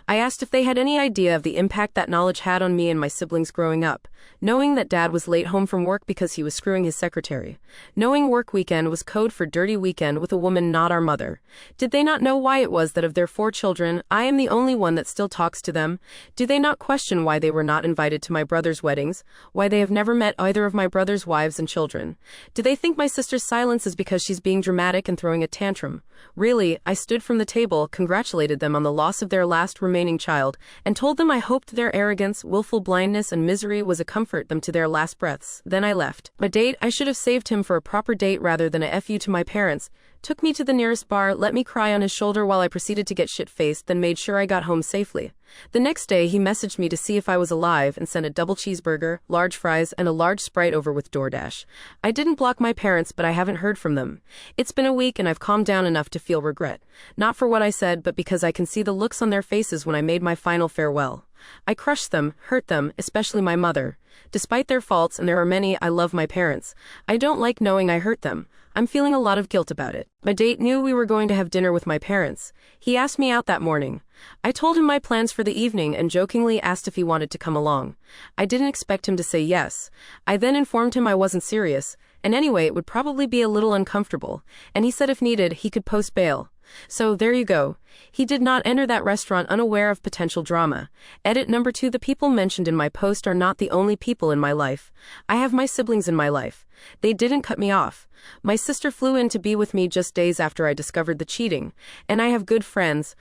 I asked if they had any idea of the impact that knowledge had on me and my siblings growing up, knowing that Dad was late home from work because he was screwing his secretary, knowing work weekend was code for dirty weekend with a woman not our mother. Did they not know why it was that of their 4 children, I am the only one that still talks to them? Do they not question why they were not invited to my brother's weddings, why they have never met either of my brother's wives and children? Do they think my sister's silence is because she's being dramatic and throwing a tantrum? Really, I stood from the table, congratulated them on the loss of their last remaining child, and told them I hoped their arrogance, willful blindness, and misery was a comfort them to their last breaths. Then I left. A date I should have saved him for a proper date rather than a FU to my parents, took me to the nearest bar, let me cry on his shoulder while I proceeded to get shit-faced, then made sure I got home safely. The next day, he messaged me to see if I was alive and sent a double cheeseburger, large fries, and a large Sprite over with DoorDash. I didn't block my parents, but I haven't heard from them. It's been a week and I've calmed down enough to feel regret. Not for what I said, but because I can see the looks on their faces when I made my final farewell. I crushed them, hurt them, especially my mother. Despite their faults, and there are many, I love my parents. I don't like knowing I hurt them. I'm feeling a lot of guilt about it. My date knew we were going to have dinner with my parents. He asked me out that morning. I told him my plans for the evening and jokingly asked if he wanted to come along. I didn't expect him to say yes. I then informed him I wasn't serious, and anyway it would probably be a little uncomfortable, and he said if needed, he could post bail. So there you go. He did not enter that restaurant unaware of potential drama. Edit number 2. The people mentioned in my post are not the only people in my life. I have my siblings in my life. They didn't cut me off. My sister flew in to be with me just days after I discovered the cheating. And I have good friends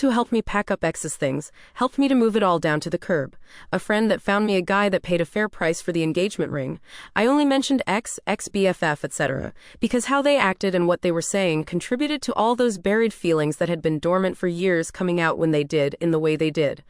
who helped me pack up ex's things, helped me to move it all down to the curb. A friend that found me a guy that paid a fair price for the engagement ring. I only mentioned ex-BFF, etc., because how they acted and what they were saying contributed to all those buried feelings that had been dormant for years coming out when they did, in the way they did.